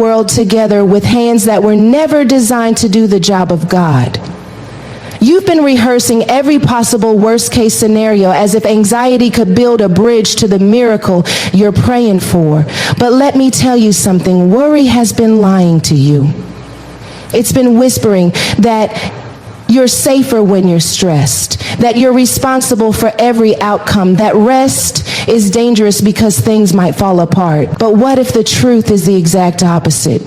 world together with hands that were never designed to do the job of God. You've been rehearsing every possible worst-case scenario as if anxiety could build a bridge to the miracle you're praying for. But let me tell you something. Worry has been lying to you. It's been whispering that you're safer when you're stressed, that you're responsible for every outcome, that rest is dangerous because things might fall apart. But what if the truth is the exact opposite?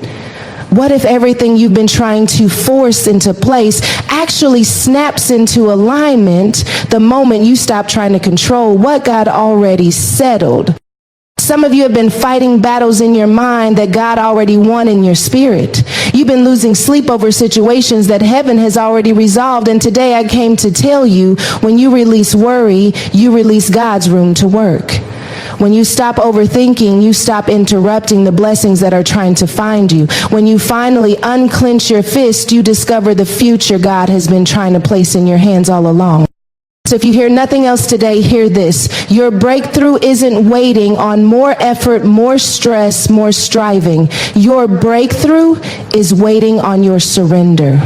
What if everything you've been trying to force into place actually snaps into alignment the moment you stop trying to control what God already settled? Some of you have been fighting battles in your mind that God already won in your spirit. You've been losing sleep over situations that heaven has already resolved. And today I came to tell you, when you release worry, you release God's room to work. When you stop overthinking, you stop interrupting the blessings that are trying to find you. When you finally unclench your fist, you discover the future God has been trying to place in your hands all along. So if you hear nothing else today, hear this. Your breakthrough isn't waiting on more effort, more stress, more striving. Your breakthrough is waiting on your surrender.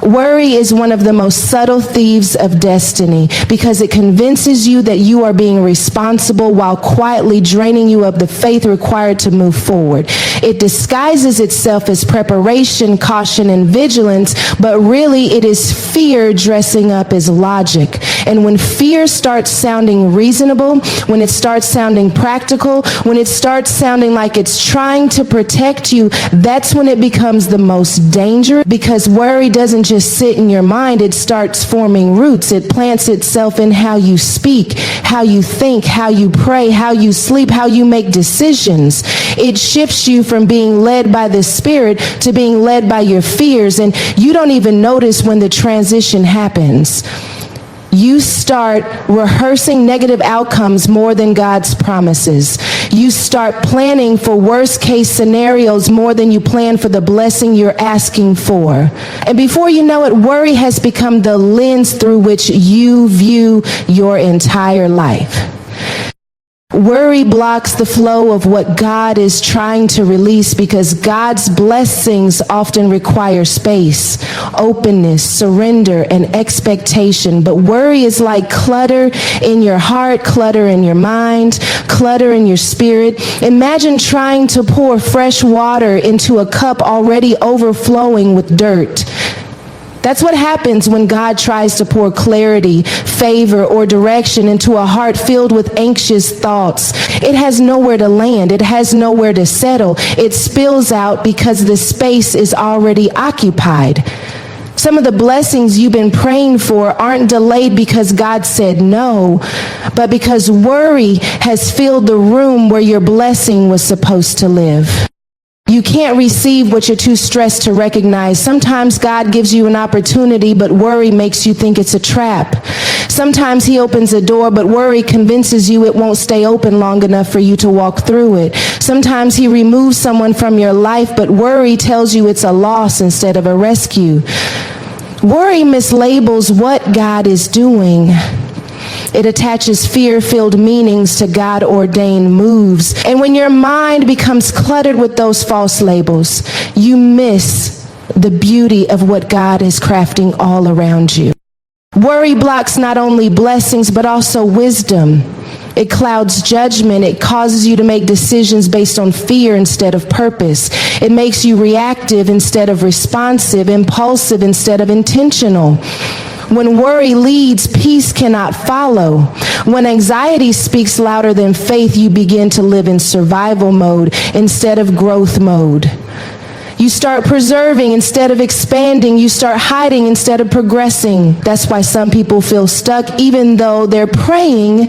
Worry is one of the most subtle thieves of destiny because it convinces you that you are being responsible while quietly draining you of the faith required to move forward. It disguises itself as preparation, caution, and vigilance, but really it is fear dressing up as logic. And when fear starts sounding reasonable, when it starts sounding practical, when it starts sounding like it's trying to protect you, that's when it becomes the most dangerous, because worry doesn't just sit in your mind, it starts forming roots. It plants itself in how you speak, how you think, how you pray, how you sleep, how you make decisions. It shifts you from being led by the Spirit to being led by your fears, and you don't even notice when the transition happens. You start rehearsing negative outcomes more than God's promises. You start planning for worst case scenarios more than you plan for the blessing you're asking for. And before you know it, worry has become the lens through which you view your entire life. Worry blocks the flow of what God is trying to release because God's blessings often require space, openness, surrender, and expectation. But worry is like clutter in your heart, clutter in your mind, clutter in your spirit. Imagine trying to pour fresh water into a cup already overflowing with dirt. That's what happens when God tries to pour clarity, favor, or direction into a heart filled with anxious thoughts. It has nowhere to land. It has nowhere to settle. It spills out because the space is already occupied. Some of the blessings you've been praying for aren't delayed because God said no, but because worry has filled the room where your blessing was supposed to live. You can't receive what you're too stressed to recognize. Sometimes God gives you an opportunity, but worry makes you think it's a trap. Sometimes he opens a door, but worry convinces you it won't stay open long enough for you to walk through it. Sometimes he removes someone from your life, but worry tells you it's a loss instead of a rescue. Worry mislabels what God is doing. It attaches fear-filled meanings to God-ordained moves. And when your mind becomes cluttered with those false labels, you miss the beauty of what God is crafting all around you. Worry blocks not only blessings, but also wisdom. It clouds judgment. It causes you to make decisions based on fear instead of purpose. It makes you reactive instead of responsive, impulsive instead of intentional. When worry leads, peace cannot follow. When anxiety speaks louder than faith, you begin to live in survival mode instead of growth mode. You start preserving instead of expanding. You start hiding instead of progressing. That's why some people feel stuck. Even though they're praying,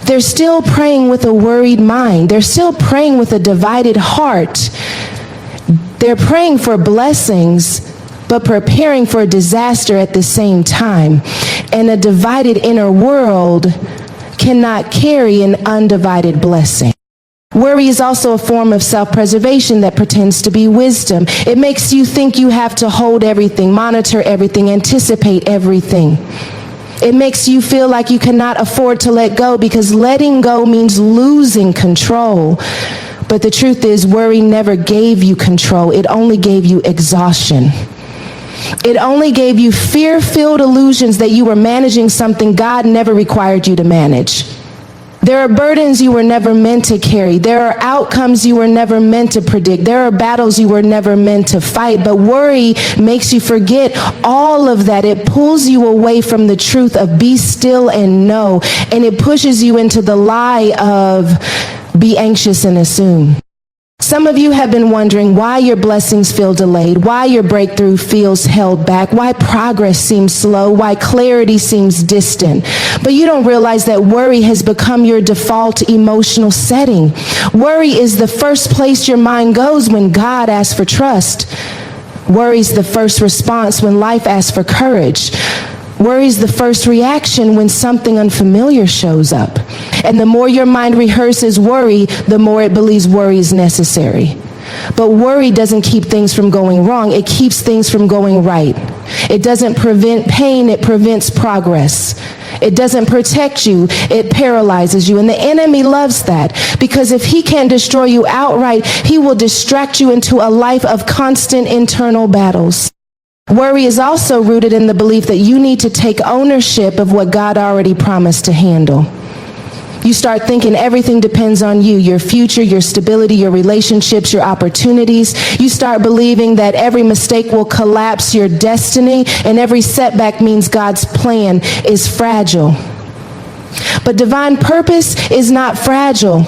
they're still praying with a worried mind. They're still praying with a divided heart. They're praying for blessings, but preparing for a disaster at the same time. And a divided inner world cannot carry an undivided blessing. Worry is also a form of self-preservation that pretends to be wisdom. It makes you think you have to hold everything, monitor everything, anticipate everything. It makes you feel like you cannot afford to let go because letting go means losing control. But the truth is, worry never gave you control. It only gave you exhaustion. It only gave you fear-filled illusions that you were managing something God never required you to manage. There are burdens you were never meant to carry. There are outcomes you were never meant to predict. There are battles you were never meant to fight. But worry makes you forget all of that. It pulls you away from the truth of be still and know. And it pushes you into the lie of be anxious and assume. Some of you have been wondering why your blessings feel delayed, why your breakthrough feels held back, why progress seems slow, why clarity seems distant. But you don't realize that worry has become your default emotional setting. Worry is the first place your mind goes when God asks for trust. Worry is the first response when life asks for courage. Worry is the first reaction when something unfamiliar shows up. And the more your mind rehearses worry, the more it believes worry is necessary. But worry doesn't keep things from going wrong. It keeps things from going right. It doesn't prevent pain. It prevents progress. It doesn't protect you. It paralyzes you. And the enemy loves that, because if he can't destroy you outright, he will distract you into a life of constant internal battles. Worry is also rooted in the belief that you need to take ownership of what God already promised to handle. You start thinking everything depends on you, your future, your stability, your relationships, your opportunities. You start believing that every mistake will collapse your destiny, and every setback means God's plan is fragile. But divine purpose is not fragile.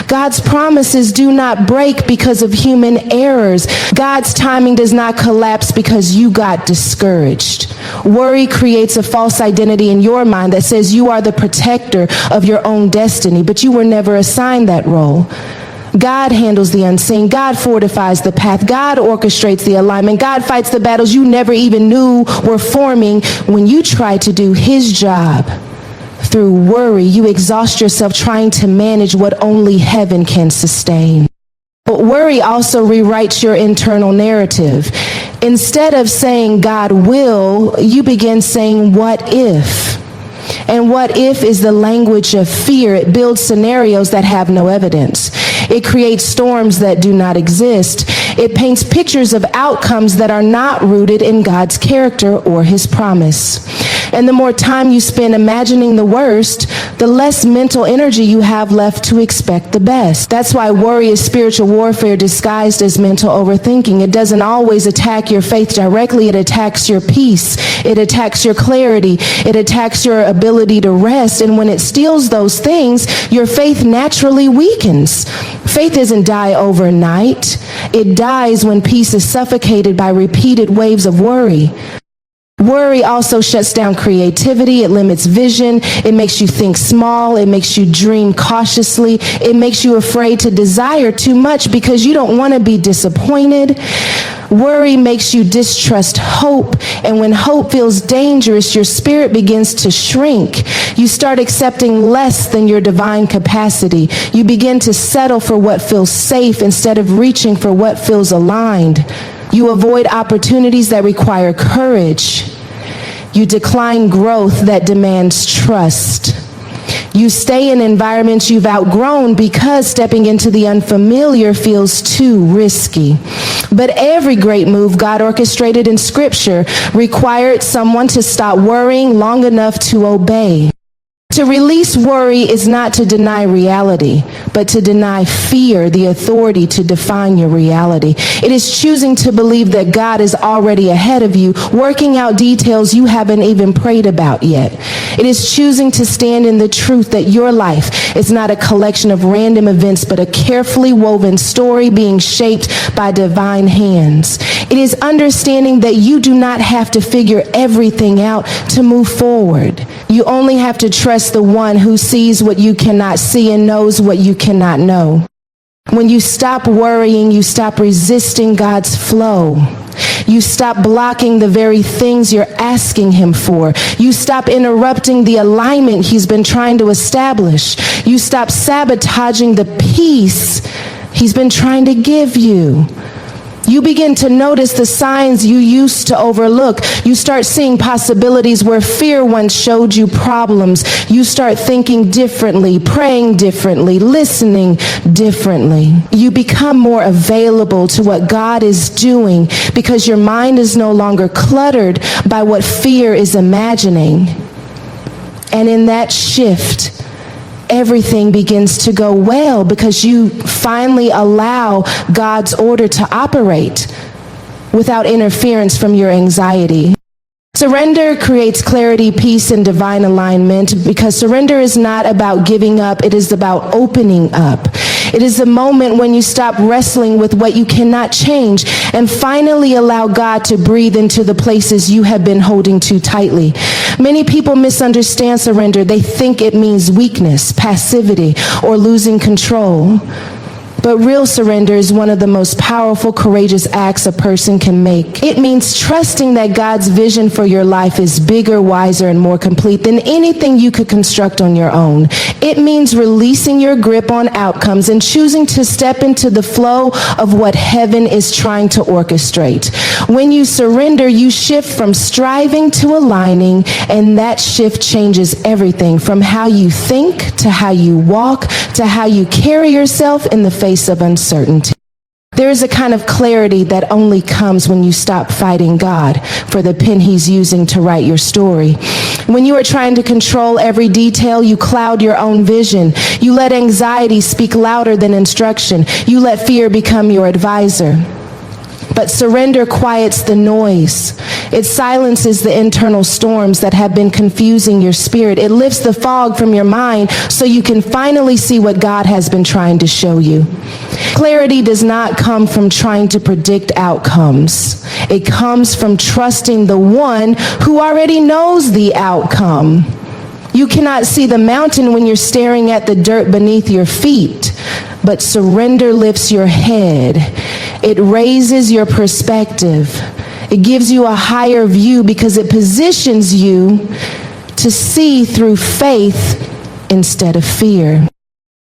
God's promises do not break because of human errors. God's timing does not collapse because you got discouraged. Worry creates a false identity in your mind that says you are the protector of your own destiny, but you were never assigned that role. God handles the unseen. God fortifies the path. God orchestrates the alignment. God fights the battles you never even knew were forming when you try to do his job. Through worry, you exhaust yourself trying to manage what only heaven can sustain. But worry also rewrites your internal narrative. Instead of saying God will, you begin saying what if? And what if is the language of fear. It builds scenarios that have no evidence. It creates storms that do not exist. It paints pictures of outcomes that are not rooted in God's character or his promise. And the more time you spend imagining the worst, the less mental energy you have left to expect the best. That's why worry is spiritual warfare disguised as mental overthinking. It doesn't always attack your faith directly. It attacks your peace. It attacks your clarity. It attacks your ability to rest. And when it steals those things, your faith naturally weakens. Faith doesn't die overnight. It dies when peace is suffocated by repeated waves of worry. Worry also shuts down creativity. It limits vision. It makes you think small. It makes you dream cautiously. It makes you afraid to desire too much because you don't want to be disappointed. Worry makes you distrust hope. And when hope feels dangerous, your spirit begins to shrink. You start accepting less than your divine capacity. You begin to settle for what feels safe instead of reaching for what feels aligned. You avoid opportunities that require courage. You decline growth that demands trust. You stay in environments you've outgrown because stepping into the unfamiliar feels too risky. But every great move God orchestrated in Scripture required someone to stop worrying long enough to obey. To release worry is not to deny reality, but to deny fear the authority to define your reality. It is choosing to believe that God is already ahead of you, working out details you haven't even prayed about yet. It is choosing to stand in the truth that your life is not a collection of random events, but a carefully woven story being shaped by divine hands. It is understanding that you do not have to figure everything out to move forward. You only have to trust the one who sees what you cannot see and knows what you cannot know. When you stop worrying, you stop resisting God's flow. You stop blocking the very things you're asking him for. You stop interrupting the alignment he's been trying to establish. You stop sabotaging the peace he's been trying to give you. You begin to notice the signs you used to overlook. You start seeing possibilities where fear once showed you problems. You start thinking differently, praying differently, listening differently. You become more available to what God is doing because your mind is no longer cluttered by what fear is imagining. And in that shift, everything begins to go well because you finally allow God's order to operate without interference from your anxiety. Surrender creates clarity, peace, and divine alignment because surrender is not about giving up, it is about opening up. It is the moment when you stop wrestling with what you cannot change and finally allow God to breathe into the places you have been holding too tightly. Many people misunderstand surrender. They think it means weakness, passivity, or losing control. But real surrender is one of the most powerful, courageous acts a person can make. It means trusting that God's vision for your life is bigger, wiser, and more complete than anything you could construct on your own. It means releasing your grip on outcomes and choosing to step into the flow of what heaven is trying to orchestrate. When you surrender, you shift from striving to aligning, and that shift changes everything from how you think to how you walk to how you carry yourself in the face of uncertainty. There is a kind of clarity that only comes when you stop fighting God for the pen he's using to write your story. When you are trying to control every detail, you cloud your own vision. You let anxiety speak louder than instruction. You let fear become your advisor. But surrender quiets the noise. It silences the internal storms that have been confusing your spirit. It lifts the fog from your mind so you can finally see what God has been trying to show you. Clarity does not come from trying to predict outcomes. It comes from trusting the one who already knows the outcome. You cannot see the mountain when you're staring at the dirt beneath your feet, but surrender lifts your head. It raises your perspective. It gives you a higher view because it positions you to see through faith instead of fear.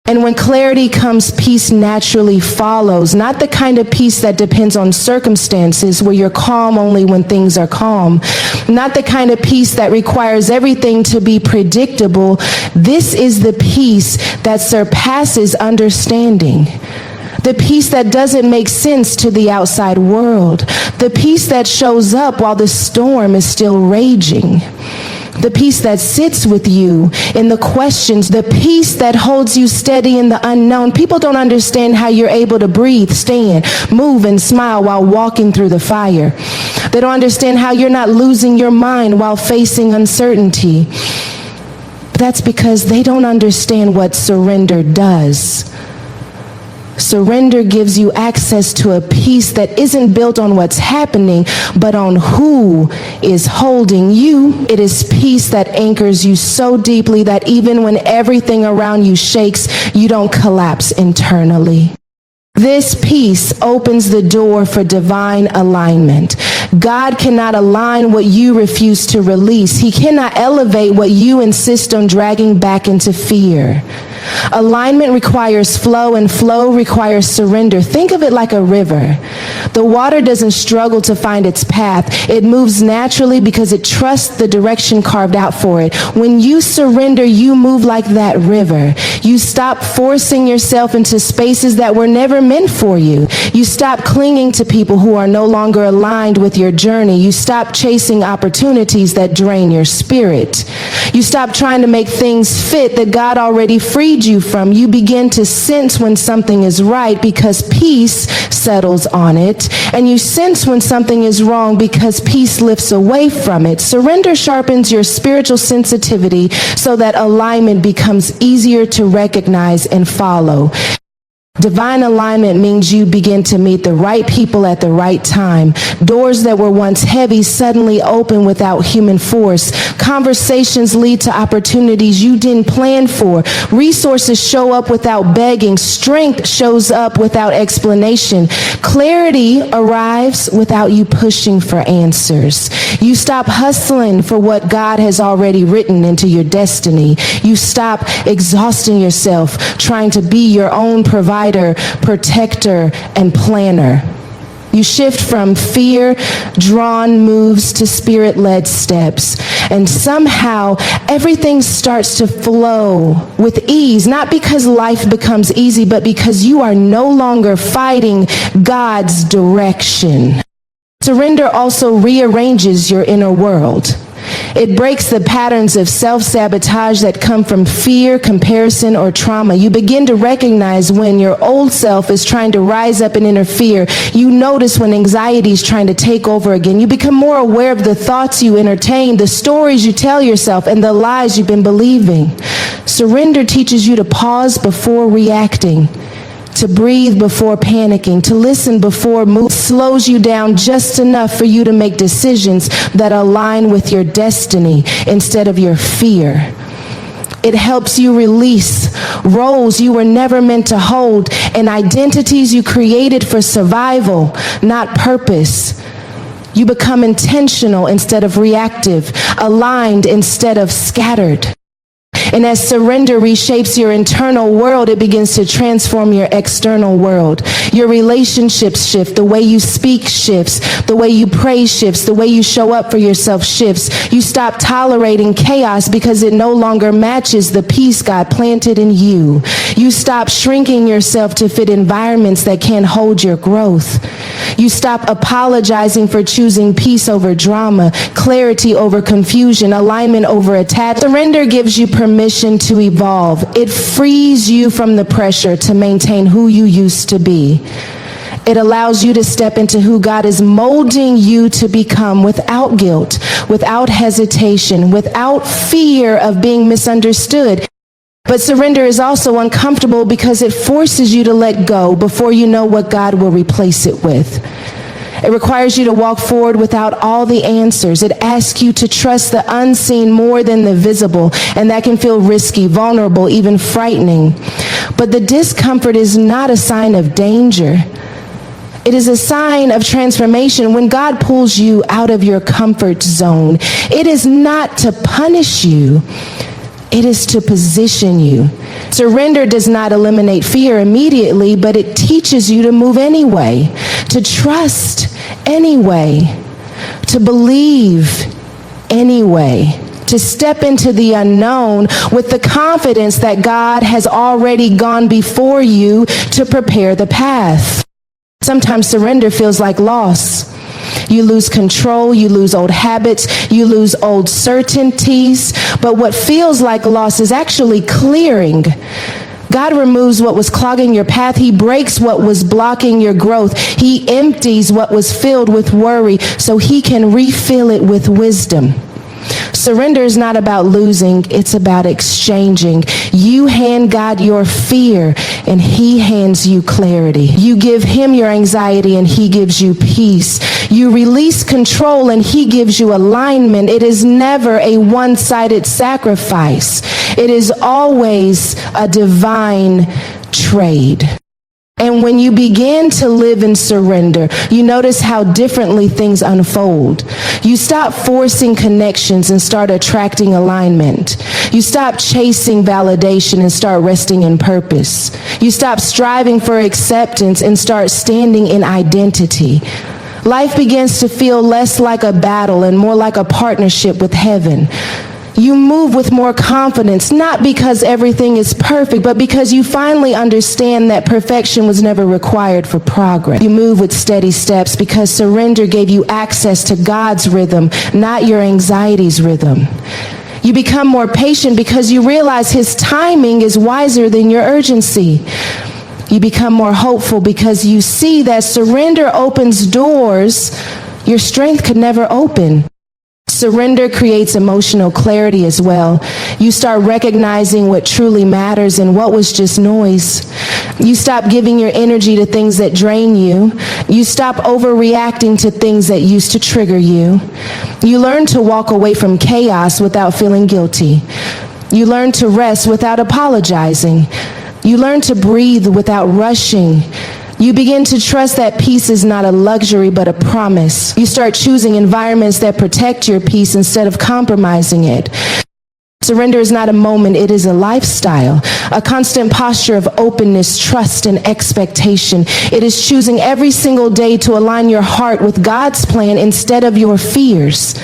And when clarity comes, peace naturally follows. Not the kind of peace that depends on circumstances where you're calm only when things are calm. Not the kind of peace that requires everything to be predictable. This is the peace that surpasses understanding. The peace that doesn't make sense to the outside world. The peace that shows up while the storm is still raging. The peace that sits with you in the questions, the peace that holds you steady in the unknown. People don't understand how you're able to breathe, stand, move, and smile while walking through the fire. They don't understand how you're not losing your mind while facing uncertainty. That's because they don't understand what surrender does. Surrender gives you access to a peace that isn't built on what's happening, but on who is holding you. It is peace that anchors you so deeply that even when everything around you shakes, you don't collapse internally. This peace opens the door for divine alignment. God cannot align what you refuse to release. He cannot elevate what you insist on dragging back into fear. Alignment requires flow, and flow requires surrender. Think of it like a river. The water doesn't struggle to find its path. It moves naturally because it trusts the direction carved out for it. When you surrender, you move like that river. You stop forcing yourself into spaces that were never meant for you. You stop clinging to people who are no longer aligned with your journey. You stop chasing opportunities that drain your spirit. You stop trying to make things fit that God already freed you from. You begin to sense when something is right because peace settles on it, and you sense when something is wrong because peace lifts away from it. Surrender sharpens your spiritual sensitivity so that alignment becomes easier to recognize and follow. Divine alignment means you begin to meet the right people at the right time. Doors that were once heavy suddenly open without human force. Conversations lead to opportunities you didn't plan for. Resources show up without begging. Strength shows up without explanation. Clarity arrives without you pushing for answers. You stop hustling for what God has already written into your destiny. You stop exhausting yourself trying to be your own provider, protector, and planner. You shift from fear-drawn moves to spirit-led steps. And somehow, everything starts to flow with ease, not because life becomes easy, but because you are no longer fighting God's direction. Surrender also rearranges your inner world. It breaks the patterns of self-sabotage that come from fear, comparison, or trauma. You begin to recognize when your old self is trying to rise up and interfere. You notice when anxiety is trying to take over again. You become more aware of the thoughts you entertain, the stories you tell yourself, and the lies you've been believing. Surrender teaches you to pause before reacting, to breathe before panicking, to listen before moving. Slows you down just enough for you to make decisions that align with your destiny instead of your fear. It helps you release roles you were never meant to hold and identities you created for survival, not purpose. You become intentional instead of reactive, aligned instead of scattered. And as surrender reshapes your internal world, it begins to transform your external world. Your relationships shift, the way you speak shifts, the way you pray shifts, the way you show up for yourself shifts. You stop tolerating chaos because it no longer matches the peace God planted in you. You stop shrinking yourself to fit environments that can't hold your growth. You stop apologizing for choosing peace over drama, clarity over confusion, alignment over attack. Surrender gives you permission to evolve. It frees you from the pressure to maintain who you used to be. It allows you to step into who God is molding you to become without guilt, without hesitation, without fear of being misunderstood. But surrender is also uncomfortable because it forces you to let go before you know what God will replace it with. It requires you to walk forward without all the answers. It asks you to trust the unseen more than the visible, and that can feel risky, vulnerable, even frightening. But the discomfort is not a sign of danger. It is a sign of transformation. When God pulls you out of your comfort zone, it is not to punish you. It is to position you. Surrender does not eliminate fear immediately, but it teaches you to move anyway, to trust anyway, to believe anyway, to step into the unknown with the confidence that God has already gone before you to prepare the path. Sometimes surrender feels like loss. You lose control, you lose old habits, you lose old certainties, but what feels like loss is actually clearing. God removes what was clogging your path. He breaks what was blocking your growth. He empties what was filled with worry so he can refill it with wisdom. Surrender is not about losing, it's about exchanging. You hand God your fear, and he hands you clarity. You give him your anxiety, and he gives you peace. You release control, and he gives you alignment. It is never a one-sided sacrifice. It is always a divine trade. And when you begin to live in surrender, you notice how differently things unfold. You stop forcing connections and start attracting alignment. You stop chasing validation and start resting in purpose. You stop striving for acceptance and start standing in identity. Life begins to feel less like a battle and more like a partnership with heaven. You move with more confidence, not because everything is perfect, but because you finally understand that perfection was never required for progress. You move with steady steps because surrender gave you access to God's rhythm, not your anxiety's rhythm. You become more patient because you realize his timing is wiser than your urgency. You become more hopeful because you see that surrender opens doors your strength could never open. Surrender creates emotional clarity as well. You start recognizing what truly matters and what was just noise. You stop giving your energy to things that drain you. You stop overreacting to things that used to trigger you. You learn to walk away from chaos without feeling guilty. You learn to rest without apologizing. You learn to breathe without rushing. You begin to trust that peace is not a luxury but a promise. You start choosing environments that protect your peace instead of compromising it. Surrender is not a moment, it is a lifestyle, a constant posture of openness, trust, and expectation. It is choosing every single day to align your heart with God's plan instead of your fears.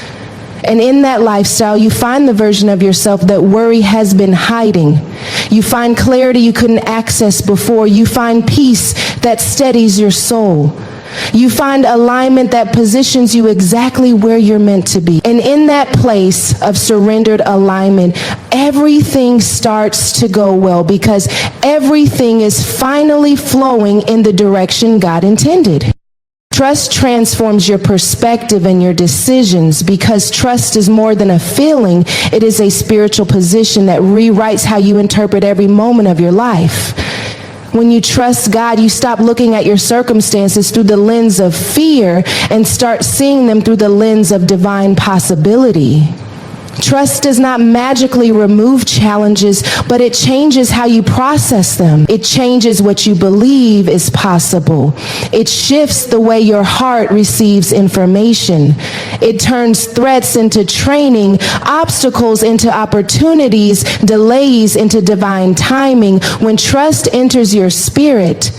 And in that lifestyle, you find the version of yourself that worry has been hiding. You find clarity you couldn't access before. You find peace that steadies your soul. You find alignment that positions you exactly where you're meant to be. And in that place of surrendered alignment, everything starts to go well because everything is finally flowing in the direction God intended. Trust transforms your perspective and your decisions because trust is more than a feeling. It is a spiritual position that rewrites how you interpret every moment of your life. When you trust God, you stop looking at your circumstances through the lens of fear and start seeing them through the lens of divine possibility. Trust does not magically remove challenges, but it changes how you process them. It changes what you believe is possible. It shifts the way your heart receives information. It turns threats into training, obstacles into opportunities, delays into divine timing. When trust enters your spirit,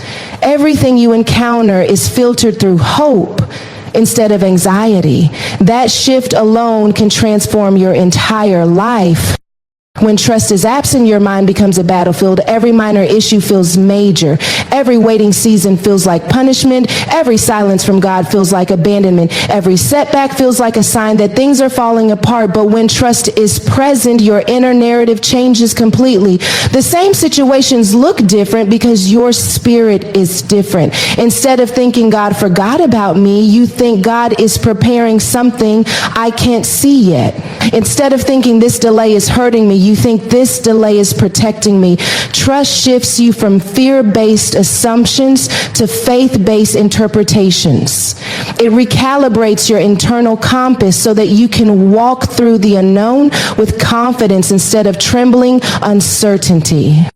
everything you encounter is filtered through hope instead of anxiety. That shift alone can transform your entire life. When trust is absent, your mind becomes a battlefield. Every minor issue feels major. Every waiting season feels like punishment. Every silence from God feels like abandonment. Every setback feels like a sign that things are falling apart. But when trust is present, your inner narrative changes completely. The same situations look different because your spirit is different. Instead of thinking God forgot about me, you think God is preparing something I can't see yet. Instead of thinking this delay is hurting me, you think this delay is protecting me. Trust shifts you from fear-based assumptions to faith-based interpretations. It recalibrates your internal compass so that you can walk through the unknown with confidence instead of trembling uncertainty.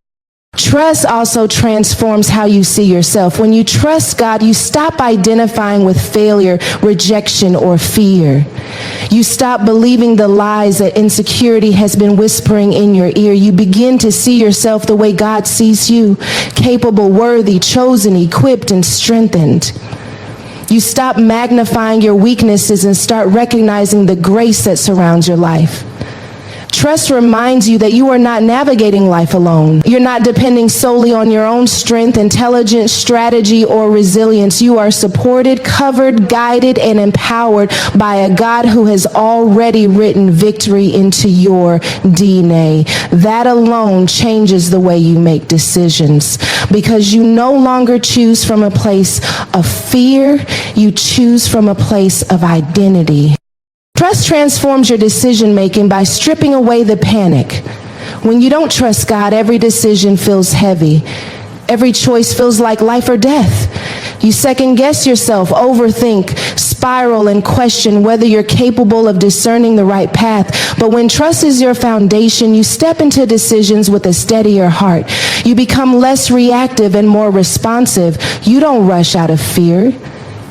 Trust also transforms how you see yourself. When you trust God, you stop identifying with failure, rejection, or fear. You stop believing the lies that insecurity has been whispering in your ear. You begin to see yourself the way God sees you, capable, worthy, chosen, equipped, and strengthened. You stop magnifying your weaknesses and start recognizing the grace that surrounds your life. Trust reminds you that you are not navigating life alone. You're not depending solely on your own strength, intelligence, strategy, or resilience. You are supported, covered, guided, and empowered by a God who has already written victory into your DNA. That alone changes the way you make decisions because you no longer choose from a place of fear. You choose from a place of identity. Trust transforms your decision-making by stripping away the panic. When you don't trust God, every decision feels heavy. Every choice feels like life or death. You second-guess yourself, overthink, spiral, and question whether you're capable of discerning the right path. But when trust is your foundation, you step into decisions with a steadier heart. You become less reactive and more responsive. You don't rush out of fear.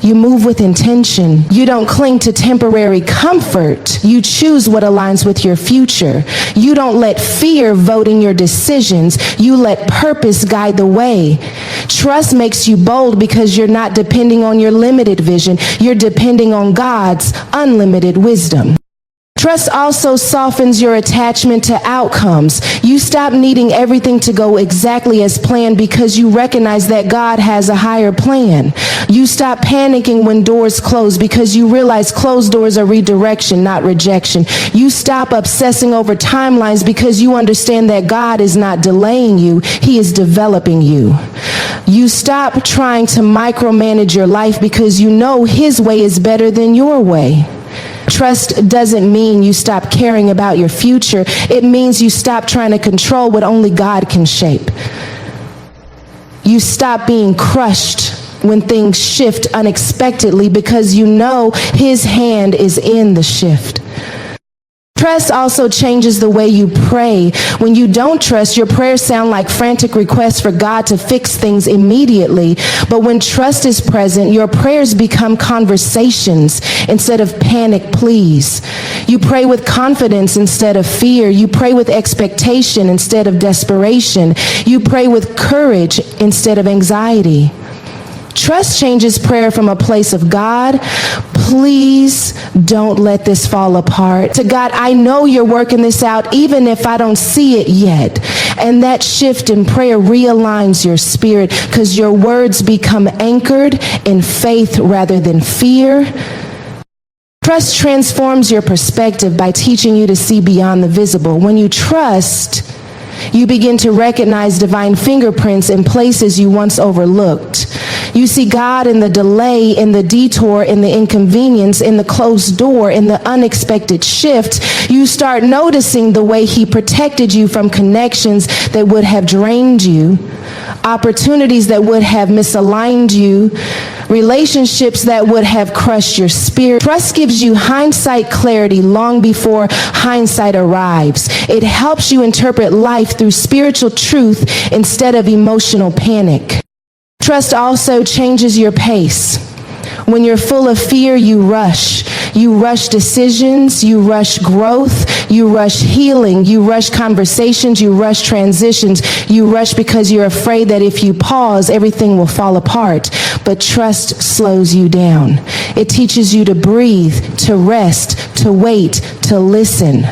You move with intention. You don't cling to temporary comfort. You choose what aligns with your future. You don't let fear vote in your decisions. You let purpose guide the way. Trust makes you bold because you're not depending on your limited vision. You're depending on God's unlimited wisdom. Trust also softens your attachment to outcomes. You stop needing everything to go exactly as planned because you recognize that God has a higher plan. You stop panicking when doors close because you realize closed doors are redirection, not rejection. You stop obsessing over timelines because you understand that God is not delaying you, He is developing you. You stop trying to micromanage your life because you know His way is better than your way. Trust doesn't mean you stop caring about your future. It means you stop trying to control what only God can shape. You stop being crushed when things shift unexpectedly because you know His hand is in the shift. Trust also changes the way you pray. When you don't trust, your prayers sound like frantic requests for God to fix things immediately. But when trust is present, your prayers become conversations instead of panic pleas. You pray with confidence instead of fear. You pray with expectation instead of desperation. You pray with courage instead of anxiety. Trust changes prayer from a place of God, please don't let this fall apart, to God, I know you're working this out even if I don't see it yet. And that shift in prayer realigns your spirit because your words become anchored in faith rather than fear. Trust transforms your perspective by teaching you to see beyond the visible. When you trust, you begin to recognize divine fingerprints in places you once overlooked. You see God in the delay, in the detour, in the inconvenience, in the closed door, in the unexpected shift. You start noticing the way He protected you from connections that would have drained you, opportunities that would have misaligned you, relationships that would have crushed your spirit. Trust gives you hindsight clarity long before hindsight arrives. It helps you interpret life through spiritual truth instead of emotional panic. Trust also changes your pace. When you're full of fear, you rush. You rush decisions, you rush growth, you rush healing, you rush conversations, you rush transitions, you rush because you're afraid that if you pause, everything will fall apart. But trust slows you down. It teaches you to breathe, to rest, to wait, to listen.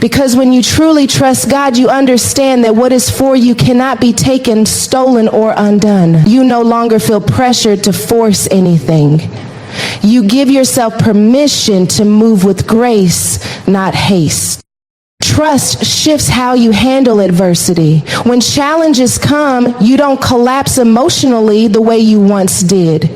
Because when you truly trust God, you understand that what is for you cannot be taken, stolen, or undone. You no longer feel pressured to force anything. You give yourself permission to move with grace, not haste. Trust shifts how you handle adversity. When challenges come, you don't collapse emotionally the way you once did.